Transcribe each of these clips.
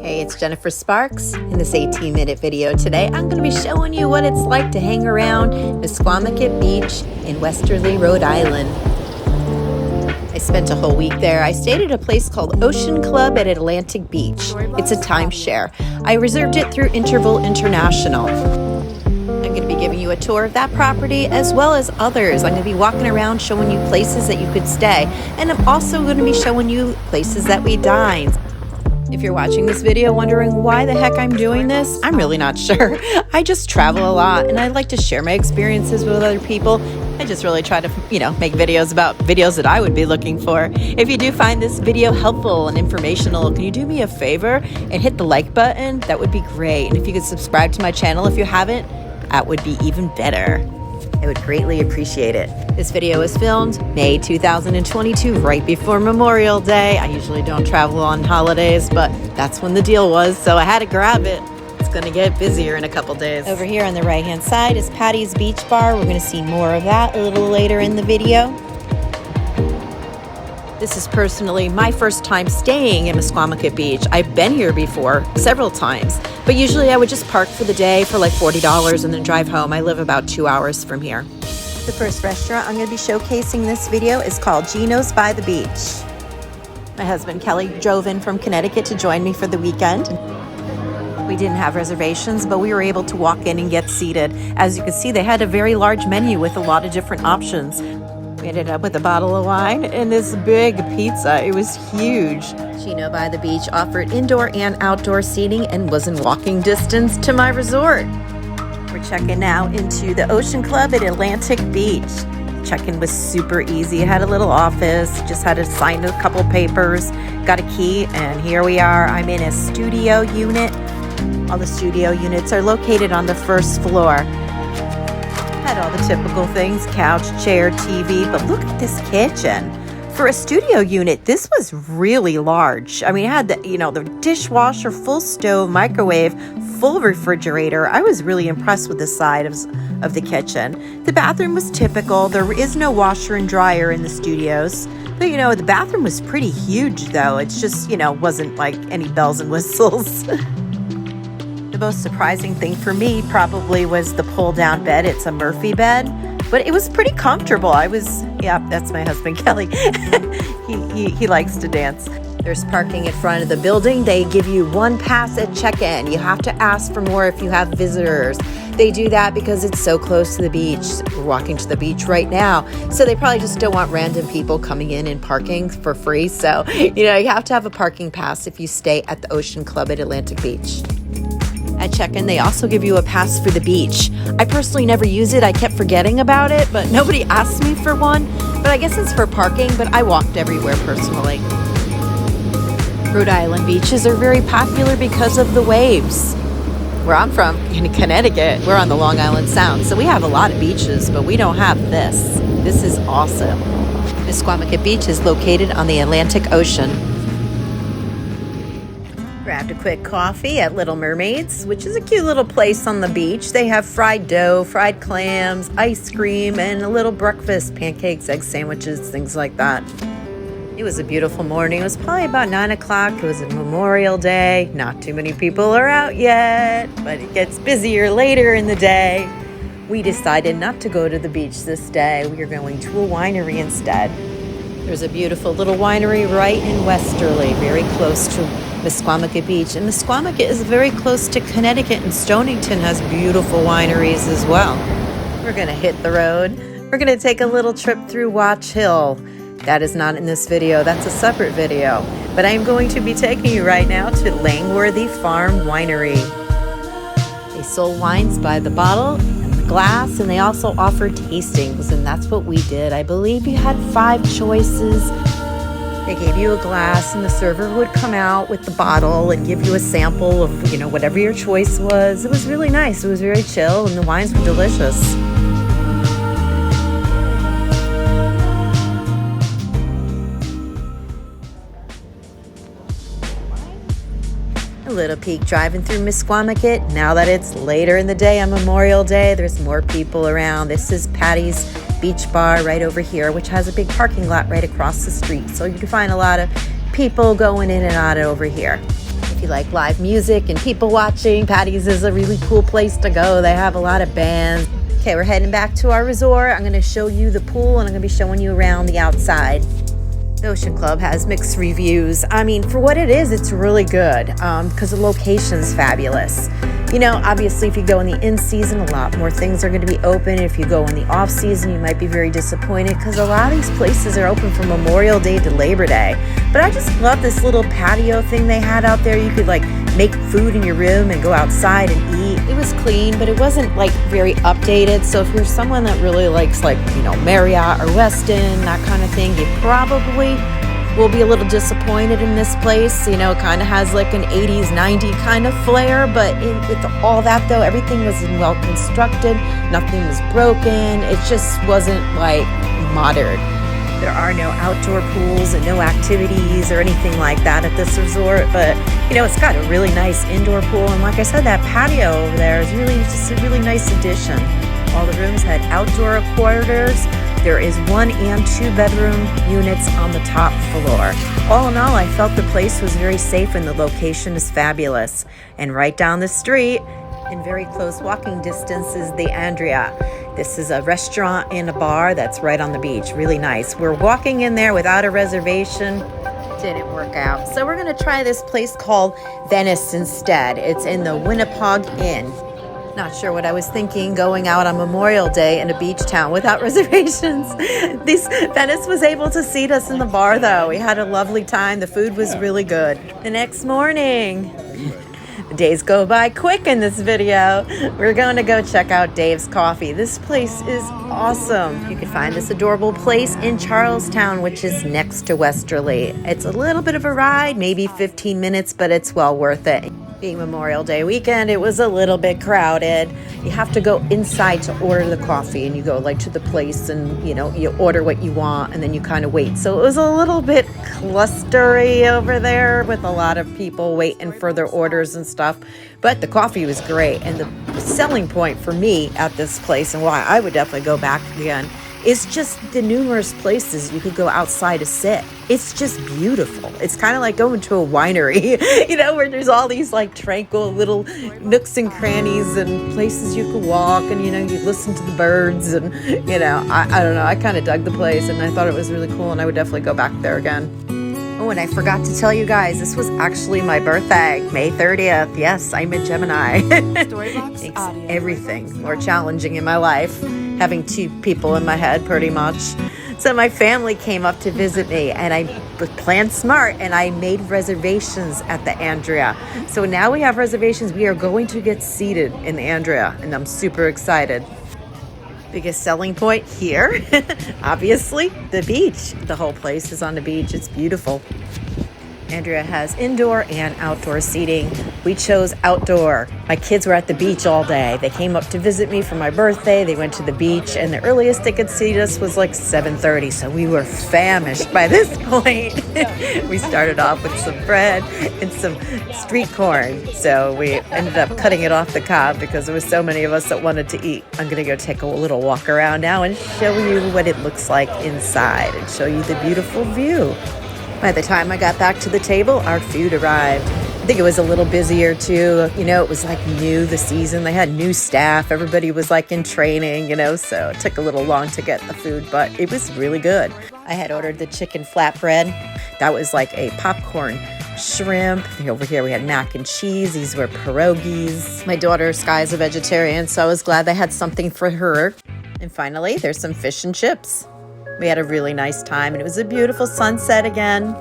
Hey, it's Jennifer Sparks. In this 18-minute video today, I'm going to be showing you what it's like to hang around Misquamicut Beach in Westerly, Rhode Island. I spent a whole week there. I stayed at a place called Ocean Club at Atlantic Beach. It's a timeshare. I reserved it through Interval International. I'm going to be giving you a tour of that property as well as others. I'm going to be walking around showing you places that you could stay. And I'm also going to be showing you places that we dined. If you're watching this video wondering why the heck I'm doing this, I'm really not sure. I just travel a lot and I like to share my experiences with other people. I just really try to, make videos about videos that I would be looking for. If you do find this video helpful and informational, can you do me a favor and hit the like button? That would be great. And if you could subscribe to my channel if you haven't, that would be even better. I would greatly appreciate it. This video was filmed May 2022, right before Memorial Day. I usually don't travel on holidays, but that's when the deal was, so I had to grab it. It's gonna get busier in a couple days. Over here on the right-hand side is Paddy's Beach Bar. We're gonna see more of that a little later in the video. This is personally my first time staying in Misquamicut Beach. I've been here before several times, but usually I would just park for the day for like $40 and then drive home. I live about 2 hours from here. The first restaurant I'm going to be showcasing this video is called Geno's by the Beach. My husband Kelly drove in from Connecticut to join me for the weekend. We didn't have reservations, but we were able to walk in and get seated. As you can see, they had a very large menu with a lot of different options. We ended up with a bottle of wine and this big pizza. It was huge. Geno by the Beach offered indoor and outdoor seating and was in walking distance to my resort. We're checking now into the Ocean Club at Atlantic Beach. Check-in was super easy. I had a little office, just had to sign a couple papers, got a key, and here we are. I'm in a studio unit. All the studio units are located on the first floor. Had all the typical things, couch, chair, TV, but look at this kitchen. For a studio unit, this was really large. I mean, it had the dishwasher, full stove, microwave, full refrigerator. I was really impressed with the size of the kitchen. The bathroom was typical. There is no washer and dryer in the studios. But, the bathroom was pretty huge, though. It's just, wasn't like any bells and whistles. The most surprising thing for me probably was the pull-down bed. It's a Murphy bed, but it was pretty comfortable. That's my husband, Kelly. he likes to dance. There's parking in front of the building. They give you one pass at check-in. You have to ask for more if you have visitors. They do that because it's so close to the beach. We're walking to the beach right now. So they probably just don't want random people coming in and parking for free. So, you have to have a parking pass if you stay at the Ocean Club at Atlantic Beach. At check-in, they also give you a pass for the beach. I personally never use it. I kept forgetting about it, but nobody asked me for one. But I guess it's for parking, but I walked everywhere personally. Rhode Island beaches are very popular because of the waves. Where I'm from, in Connecticut, we're on the Long Island Sound, so we have a lot of beaches, but we don't have this. This is awesome. Misquamicut Beach is located on the Atlantic Ocean. Grabbed a quick coffee at Little Mermaids, which is a cute little place on the beach. They have fried dough, fried clams, ice cream, and a little breakfast, pancakes, egg sandwiches, things like that. It was a beautiful morning. It was probably about 9 o'clock. It was a Memorial Day. Not too many people are out yet, but it gets busier later in the day. We decided not to go to the beach this day. We are going to a winery instead. There's a beautiful little winery right in Westerly, very close to Misquamicut Beach. And Misquamicut is very close to Connecticut, and Stonington has beautiful wineries as well. We're going to hit the road. We're going to take a little trip through Watch Hill. That is not in this video. That's a separate video. But I'm going to be taking you right now to Langworthy Farm Winery. They sold wines by the bottle and the glass, and they also offered tastings, and that's what we did. I believe you had 5 choices. They gave you a glass, and the server would come out with the bottle and give you a sample of, whatever your choice was. It was really nice. It was very chill, and the wines were delicious. A little peek driving through Misquamicut. Now that it's later in the day on Memorial Day, there's more people around. This is Paddy's Beach Bar right over here, which has a big parking lot right across the street. So you can find a lot of people going in and out over here. If you like live music and people watching, Paddy's is a really cool place to go. They have a lot of bands. Okay, we're heading back to our resort. I'm going to show you the pool and I'm going to be showing you around the outside. The Ocean Club has mixed reviews. I mean, for what it is, it's really good because the location's fabulous. You know, obviously, if you go in the in-season, a lot more things are going to be open. If you go in the off-season, you might be very disappointed because a lot of these places are open from Memorial Day to Labor Day. But I just love this little patio thing they had out there. You could, like, make food in your room and go outside and eat. It was clean, but it wasn't, like, very updated. So if you're someone that really likes, like, you know, Marriott or Westin, that kind of thing, you probably will be a little disappointed in this place. You know, it kind of has like an 80s, 90s kind of flair, but with all that though, everything was well constructed, nothing was broken, it just wasn't like modern. There are no outdoor pools and no activities or anything like that at this resort, but you know, it's got a really nice indoor pool, and like I said, that patio over there is really just a really nice addition. All the rooms had outdoor quarters. There is 1 and 2 bedroom units on the top floor. All in all, I felt the place was very safe and the location is fabulous. And right down the street, in very close walking distance, is the Andrea. This is a restaurant and a bar that's right on the beach. Really nice. We're walking in there without a reservation. Didn't work out. So we're going to try this place called Venice instead. It's in the Montauk Inn. Not sure what I was thinking going out on Memorial Day in a beach town without reservations. Venice was able to seat us in the bar though. We had a lovely time. The food was really good. The next morning, the days go by quick in this video. We're going to go check out Dave's Coffee. This place is awesome. You can find this adorable place in Charlestown, which is next to Westerly. It's a little bit of a ride, maybe 15 minutes, but it's well worth it. Being Memorial Day weekend, it was a little bit crowded. You have to go inside to order the coffee, and you go like to the place and you know, you order what you want and then you kind of wait. So it was a little bit clustery over there with a lot of people waiting for their orders and stuff. But the coffee was great, and the selling point for me at this place and why I would definitely go back again is just the numerous places you could go outside to sit. It's just beautiful. It's kind of like going to a winery, you know, where there's all these like tranquil little nooks and crannies and places you could walk and, you know, you listen to the birds and, you know, I don't know. I kind of dug the place and I thought it was really cool and I would definitely go back there again. Oh, and I forgot to tell you guys, this was actually my birthday, May 30th. Yes, I'm a Gemini. Makes everything more challenging in my life, having 2 people in my head pretty much. So my family came up to visit me and I planned smart and I made reservations at the Andrea. So now we have reservations. We are going to get seated in the Andrea and I'm super excited. Biggest selling point here, obviously, the beach. The whole place is on the beach. It's beautiful. Andrea has indoor and outdoor seating. We chose outdoor. My kids were at the beach all day. They came up to visit me for my birthday. They went to the beach, and the earliest they could seat us was like 7:30, so we were famished by this point. We started off with some bread and some street corn, so we ended up cutting it off the cob because there was so many of us that wanted to eat. I'm going to go take a little walk around now and show you what it looks like inside and show you the beautiful view. By the time I got back to the table, our food arrived. I think it was a little busier too. You know, it was like new, the season. They had new staff. Everybody was like in training, you know, so it took a little long to get the food, but it was really good. I had ordered the chicken flatbread. That was like a popcorn shrimp. Over here we had mac and cheese. These were pierogies. My daughter, Sky's a vegetarian, so I was glad they had something for her. And finally, there's some fish and chips. We had a really nice time, and it was a beautiful sunset again.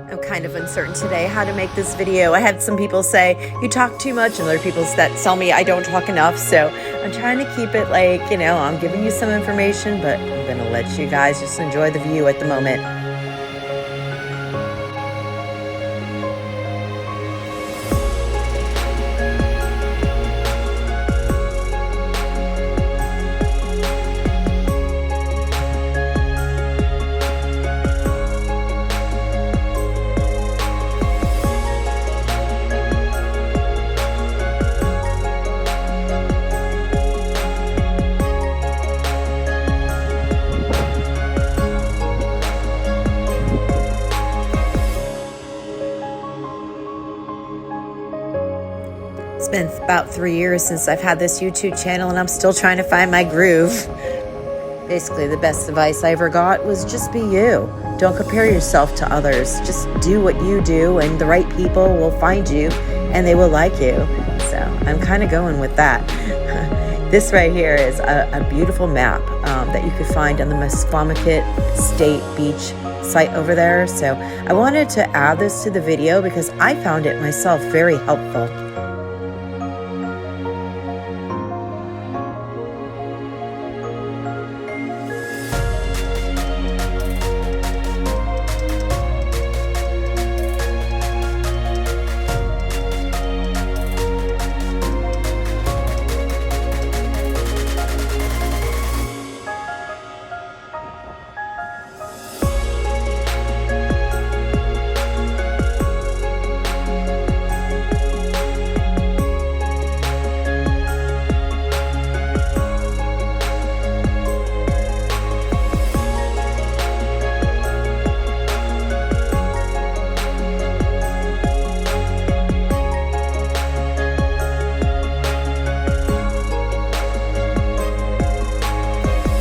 I'm kind of uncertain today how to make this video. I had some people say, you talk too much, and other people that tell me I don't talk enough. So I'm trying to keep it like, you know, I'm giving you some information, but I'm going to let you guys just enjoy the view at the moment. been about 3 years since I've had this YouTube channel, and I'm still trying to find my groove. Basically, the best advice I ever got was just be you. Don't compare yourself to others. Just do what you do, and the right people will find you, and they will like you. So I'm kind of going with that. This right here is a beautiful map that you could find on the Misquamicut State Beach site over there. So I wanted to add this to the video because I found it myself very helpful.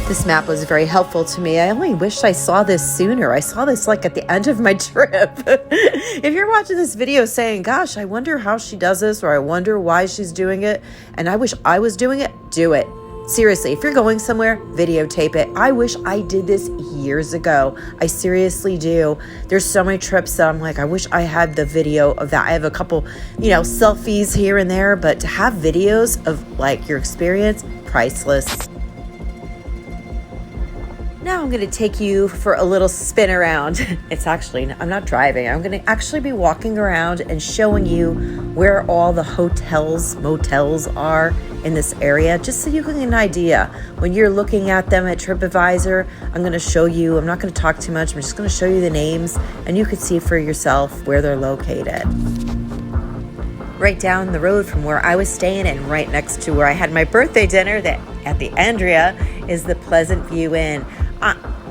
This map was very helpful to me. I only wish I saw this sooner. I saw this like at the end of my trip. If you're watching this video saying, gosh, I wonder how she does this, or I wonder why she's doing it, and I wish I was doing it, do it. Seriously, if you're going somewhere, videotape it. I wish I did this years ago. I seriously do. There's so many trips that I'm like, I wish I had the video of that. I have a couple, selfies here and there, but to have videos of like your experience, priceless. Now I'm going to take you for a little spin around. I'm not driving. I'm going to actually be walking around and showing you where all the hotels, motels are in this area, just so you can get an idea. When you're looking at them at TripAdvisor, I'm going to show you, I'm not going to talk too much, I'm just going to show you the names, and you can see for yourself where they're located. Right down the road from where I was staying and right next to where I had my birthday dinner at the Andrea is the Pleasant View Inn.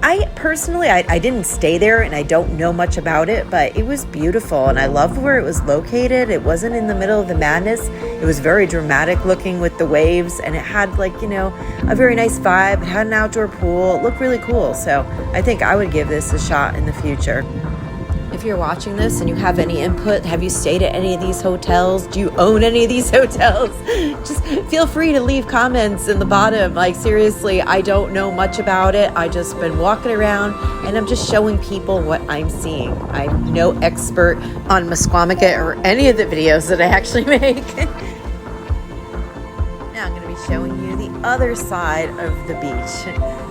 I personally didn't stay there and I don't know much about it, but it was beautiful and I loved where it was located. It wasn't in the middle of the madness. It was very dramatic looking with the waves, and it had a very nice vibe. It had an outdoor pool. It looked really cool. So I think I would give this a shot in the future. If you're watching this and you have any input, have you stayed at any of these hotels? Do you own any of these hotels? Just feel free to leave comments in the bottom. Like, seriously, I don't know much about it. I just been walking around and I'm just showing people what I'm seeing. I'm no expert on Misquamicut or any of the videos that I actually make. Now I'm going to be showing you the other side of the beach.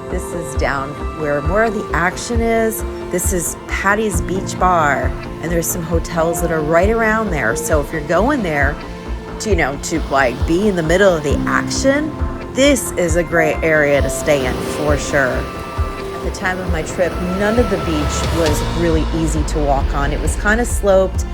This is down where more of the action is. This is Paddy's Beach Bar, and there's some hotels that are right around there. So if you're going there to be in the middle of the action, this is a great area to stay in for sure. At the time of my trip, none of the beach was really easy to walk on. It was kind of sloped,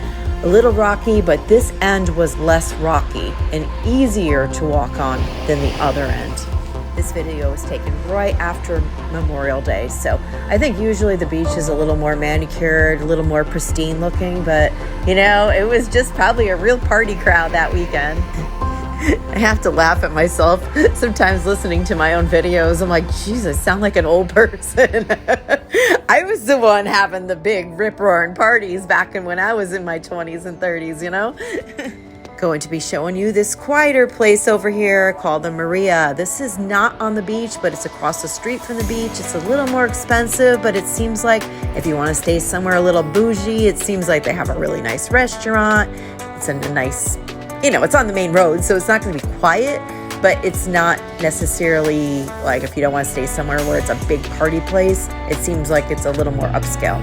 a little rocky, but this end was less rocky and easier to walk on than the other end. This video was taken right after Memorial Day, so I think usually the beach is a little more manicured, a little more pristine looking, but it was just probably a real party crowd that weekend. I have to laugh at myself sometimes listening to my own videos. I'm like, geez, I sound like an old person. I was the one having the big rip-roaring parties back when I was in my 20s and 30s, Going to be showing you this quieter place over here called the Maria. This is not on the beach, but it's across the street from the beach. It's a little more expensive, but it seems like if you want to stay somewhere a little bougie, it seems like they have a really nice restaurant. It's in a nice, it's on the main road, so it's not going to be quiet, but it's not necessarily like if you don't want to stay somewhere where it's a big party place, it seems like it's a little more upscale.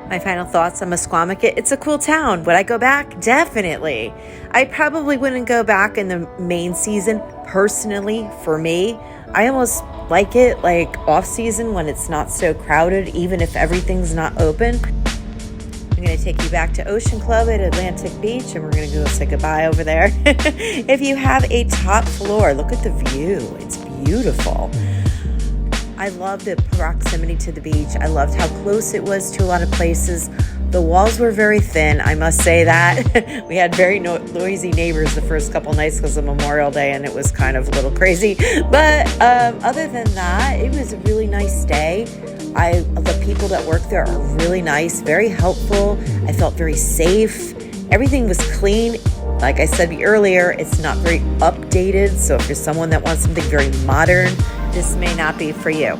My final thoughts on Misquamicut. It's a cool town. Would I go back? Definitely. I probably wouldn't go back in the main season. Personally, for me, I almost like it like off season when it's not so crowded, even if everything's not open. I'm going to take you back to Ocean Club at Atlantic Beach, and we're going to go say goodbye over there. If you have a top floor, look at the view. It's beautiful. I loved the proximity to the beach. I loved how close it was to a lot of places. The walls were very thin, I must say that. We had very noisy neighbors the first couple nights because of Memorial Day, and it was kind of a little crazy. But other than that, it was a really nice day. The people that work there are really nice, very helpful. I felt very safe. Everything was clean. Like I said earlier, it's not very updated. So if you're someone that wants something very modern, this may not be for you.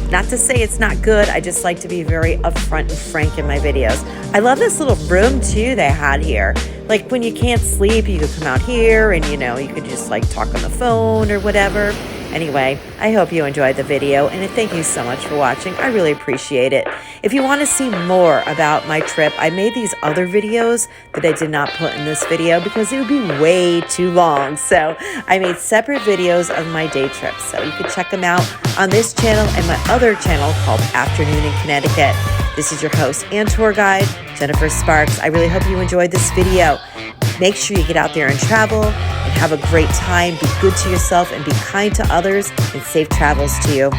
Not to say it's not good. I just like to be very upfront and frank in my videos. I love this little room too they had here. Like when you can't sleep, you could come out here and you could just like talk on the phone or whatever. Anyway, I hope you enjoyed the video, and thank you so much for watching. I really appreciate it. If you want to see more about my trip, I made these other videos that I did not put in this video because it would be way too long. So I made separate videos of my day trips. So you can check them out on this channel and my other channel called Afternoon in Connecticut. This is your host and tour guide, Jennifer Sparks. I really hope you enjoyed this video. Make sure you get out there and travel and have a great time. Be good to yourself and be kind to others, and safe travels to you.